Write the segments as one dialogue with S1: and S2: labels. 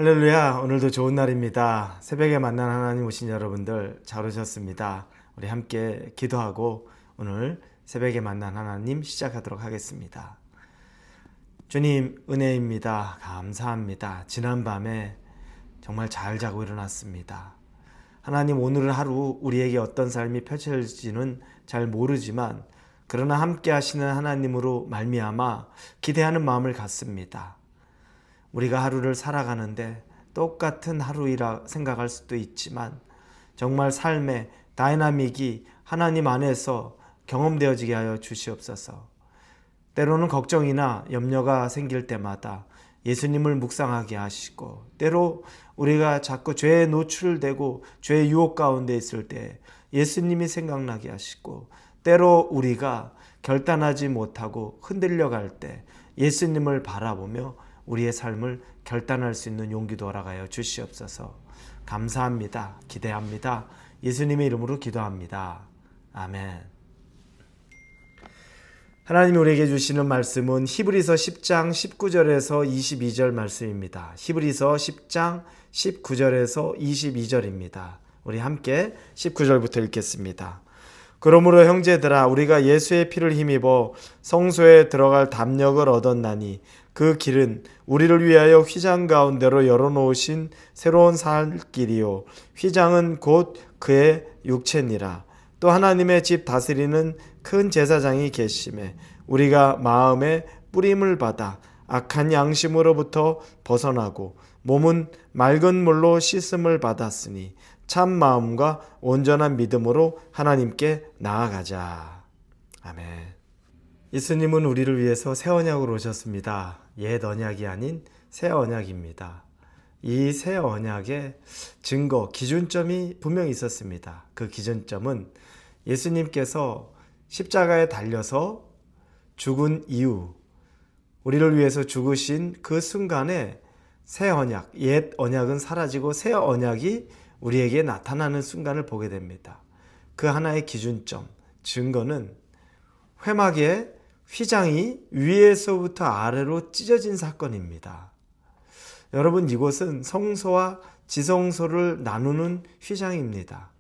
S1: 할렐루야. 오늘도 좋은 날입니다. 새벽에 만난 하나님 오신 여러분들 잘 오셨습니다. 우리 함께 기도하고 오늘 새벽에 만난 하나님 시작하도록 하겠습니다. 주님 은혜입니다. 감사합니다. 지난밤에 정말 잘 자고 일어났습니다. 하나님 오늘 하루 우리에게 어떤 삶이 펼쳐질지는 잘 모르지만 그러나 함께 하시는 하나님으로 말미암아 기대하는 마음을 갖습니다. 우리가 하루를 살아가는데 똑같은 하루이라 생각할 수도 있지만 정말 삶의 다이나믹이 하나님 안에서 경험되어지게 하여 주시옵소서. 때로는 걱정이나 염려가 생길 때마다 예수님을 묵상하게 하시고, 때로 우리가 자꾸 죄에 노출되고 죄의 유혹 가운데 있을 때 예수님이 생각나게 하시고, 때로 우리가 결단하지 못하고 흔들려 갈 때 예수님을 바라보며 우리의 삶을 결단할 수 있는 용기도 허락하여 주시옵소서. 감사합니다. 기대합니다. 예수님의 이름으로 기도합니다. 아멘. 하나님이 우리에게 주시는 말씀은 히브리서 10장 19절에서 22절 말씀입니다. 히브리서 10장 19절에서 22절입니다. 우리 함께 19절부터 읽겠습니다. 그러므로 형제들아, 우리가 예수의 피를 힘입어 성소에 들어갈 담력을 얻었나니 그 길은 우리를 위하여 휘장 가운데로 열어놓으신 새로운 살 길이요 휘장은 곧 그의 육체니라. 또 하나님의 집 다스리는 큰 제사장이 계심에 우리가 마음에 뿌림을 받아 악한 양심으로부터 벗어나고 몸은 맑은 물로 씻음을 받았으니 참 마음과 온전한 믿음으로 하나님께 나아가자. 아멘. 예수님은 우리를 위해서 새 언약으로 오셨습니다. 옛 언약이 아닌 새 언약입니다. 이 새 언약의 증거, 기준점이 분명히 있었습니다. 그 기준점은 예수님께서 십자가에 달려서 죽은 이후 우리를 위해서 죽으신 그 순간에 새 언약, 옛 언약은 사라지고 새 언약이 우리에게 나타나는 순간을 보게 됩니다. 그 하나의 기준점, 증거는 회막의 휘장이 위에서부터 아래로 찢어진 사건입니다. 여러분, 이곳은 성소와 지성소를 나누는 휘장입니다.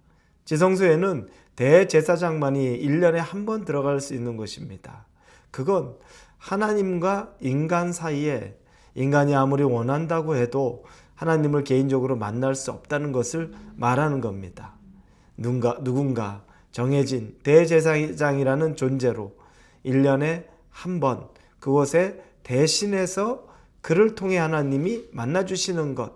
S1: 지성소에는 대제사장만이 1년에 한 번 들어갈 수 있는 것입니다. 그건 하나님과 인간 사이에 인간이 아무리 원한다고 해도 하나님을 개인적으로 만날 수 없다는 것을 말하는 겁니다. 누군가 정해진 대제사장이라는 존재로 1년에 한 번 그곳에 대신해서 그를 통해 하나님이 만나주시는 것,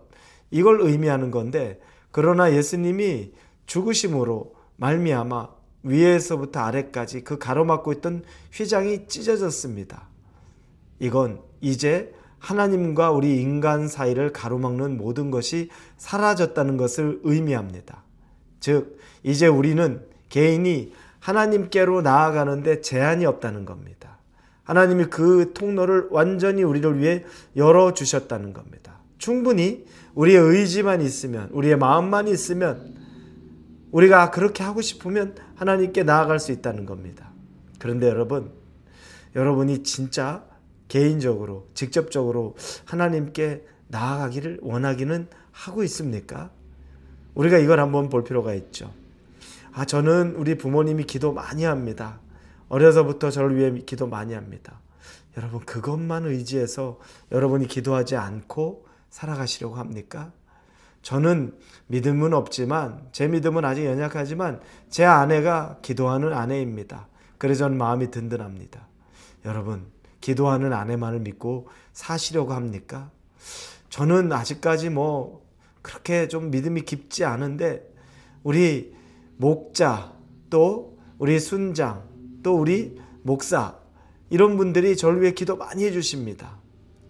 S1: 이걸 의미하는 건데, 그러나 예수님이 죽으심으로 말미암아 위에서부터 아래까지 그 가로막고 있던 휘장이 찢어졌습니다. 이건 이제 하나님과 우리 인간 사이를 가로막는 모든 것이 사라졌다는 것을 의미합니다. 즉, 이제 우리는 개인이 하나님께로 나아가는데 제한이 없다는 겁니다. 하나님이 그 통로를 완전히 우리를 위해 열어주셨다는 겁니다. 충분히 우리의 의지만 있으면, 우리의 마음만 있으면, 우리가 그렇게 하고 싶으면 하나님께 나아갈 수 있다는 겁니다. 그런데 여러분이 진짜 개인적으로, 직접적으로 하나님께 나아가기를 원하기는 하고 있습니까? 우리가 이걸 한번 볼 필요가 있죠. 저는 우리 부모님이 기도 많이 합니다. 어려서부터 저를 위해 기도 많이 합니다. 여러분, 그것만 의지해서 여러분이 기도하지 않고 살아가시려고 합니까? 저는 믿음은 없지만, 제 믿음은 아직 연약하지만 제 아내가 기도하는 아내입니다. 그래서 저는 마음이 든든합니다. 여러분, 기도하는 아내만을 믿고 사시려고 합니까? 저는 아직까지 그렇게 좀 믿음이 깊지 않은데 우리 목자, 또 우리 순장, 또 우리 목사, 이런 분들이 저를 위해 기도 많이 해주십니다.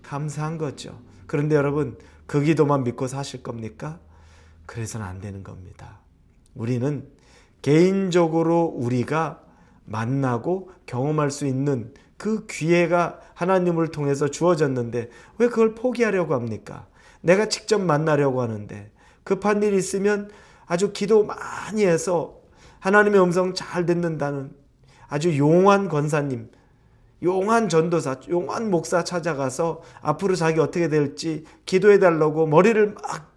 S1: 감사한 거죠. 그런데 여러분, 그 기도만 믿고 사실 겁니까? 그래서는 안 되는 겁니다. 우리는 개인적으로 우리가 만나고 경험할 수 있는 그 기회가 하나님을 통해서 주어졌는데 왜 그걸 포기하려고 합니까? 내가 직접 만나려고 하는데, 급한 일 있으면 아주 기도 많이 해서 하나님의 음성 잘 듣는다는 아주 용한 권사님, 용한 전도사, 용한 목사 찾아가서 앞으로 자기 어떻게 될지 기도해 달라고 머리를 막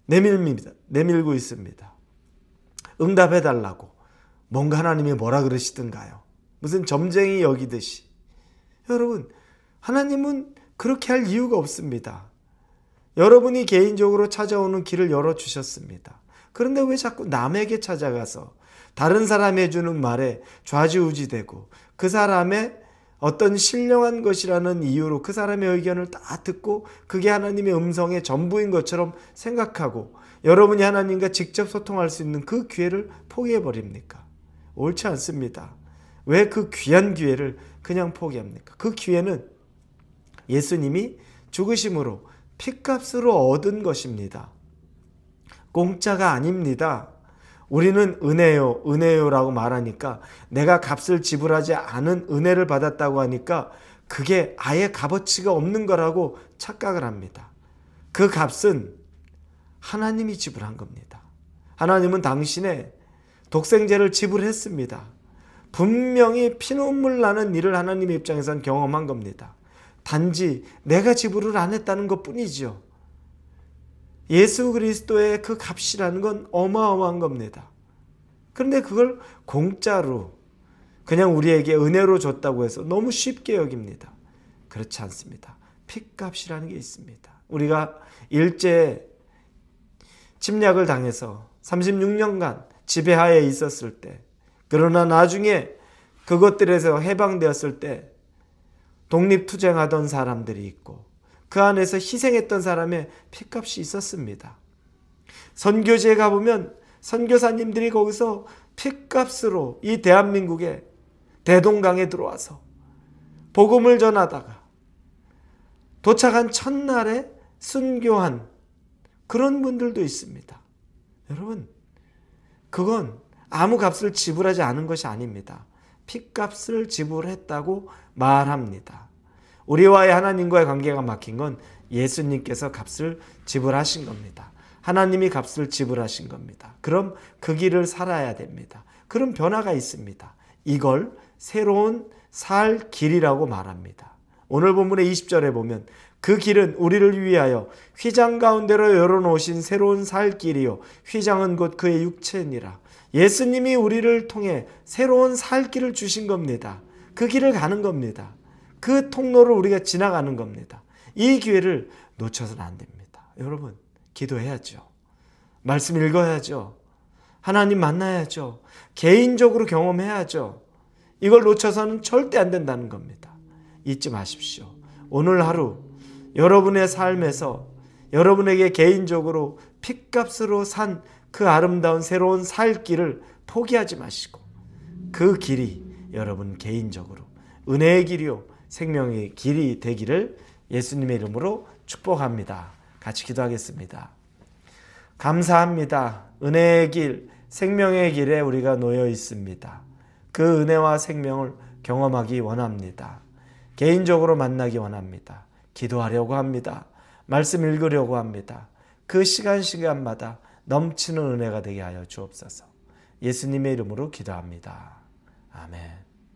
S1: 내밀입니다. 내밀고 있습니다. 응답해 달라고. 뭔가 하나님이 뭐라 그러시던가요? 무슨 점쟁이 여기듯이. 여러분, 하나님은 그렇게 할 이유가 없습니다. 여러분이 개인적으로 찾아오는 길을 열어주셨습니다. 그런데 왜 자꾸 남에게 찾아가서 다른 사람이 해주는 말에 좌지우지되고 그 사람의 어떤 신령한 것이라는 이유로 그 사람의 의견을 다 듣고 그게 하나님의 음성의 전부인 것처럼 생각하고 여러분이 하나님과 직접 소통할 수 있는 그 기회를 포기해버립니까? 옳지 않습니다. 왜 그 귀한 기회를 그냥 포기합니까? 그 기회는 예수님이 죽으심으로 핏값으로 얻은 것입니다. 공짜가 아닙니다. 우리는 은혜요, 은혜요라고 말하니까 내가 값을 지불하지 않은 은혜를 받았다고 하니까 그게 아예 값어치가 없는 거라고 착각을 합니다. 그 값은 하나님이 지불한 겁니다. 하나님은 당신의 독생자를 지불했습니다. 분명히 피눈물 나는 일을 하나님의 입장에선 경험한 겁니다. 단지 내가 지불을 안 했다는 것뿐이죠. 예수 그리스도의 그 값이라는 건 어마어마한 겁니다. 그런데 그걸 공짜로 그냥 우리에게 은혜로 줬다고 해서 너무 쉽게 여깁니다. 그렇지 않습니다. 핏값이라는 게 있습니다. 우리가 일제 침략을 당해서 36년간 지배하에 있었을 때, 그러나 나중에 그것들에서 해방되었을 때 독립투쟁하던 사람들이 있고 그 안에서 희생했던 사람의 핏값이 있었습니다. 선교지에 가보면 선교사님들이 거기서 핏값으로 이 대한민국에 대동강에 들어와서 복음을 전하다가 도착한 첫날에 순교한 그런 분들도 있습니다. 여러분, 그건 아무 값을 지불하지 않은 것이 아닙니다. 핏값을 지불했다고 말합니다. 우리와의 하나님과의 관계가 막힌 건 예수님께서 값을 지불하신 겁니다. 하나님이 값을 지불하신 겁니다. 그럼 그 길을 살아야 됩니다. 그럼 변화가 있습니다. 이걸 새로운 살 길이라고 말합니다. 오늘 본문의 20절에 보면 그 길은 우리를 위하여 휘장 가운데로 열어놓으신 새로운 살 길이요 휘장은 곧 그의 육체니라. 예수님이 우리를 통해 새로운 살 길을 주신 겁니다. 그 길을 가는 겁니다. 그 통로를 우리가 지나가는 겁니다. 이 기회를 놓쳐서는 안 됩니다. 여러분, 기도해야죠. 말씀 읽어야죠. 하나님 만나야죠. 개인적으로 경험해야죠. 이걸 놓쳐서는 절대 안 된다는 겁니다. 잊지 마십시오. 오늘 하루 여러분의 삶에서 여러분에게 개인적으로 핏값으로 산 그 아름다운 새로운 살 길을 포기하지 마시고 그 길이 여러분 개인적으로 은혜의 길이요 생명의 길이 되기를 예수님의 이름으로 축복합니다. 같이 기도하겠습니다. 감사합니다. 은혜의 길, 생명의 길에 우리가 놓여 있습니다. 그 은혜와 생명을 경험하기 원합니다. 개인적으로 만나기 원합니다. 기도하려고 합니다. 말씀 읽으려고 합니다. 그 시간마다 넘치는 은혜가 되게 하여 주옵소서. 예수님의 이름으로 기도합니다. 아멘.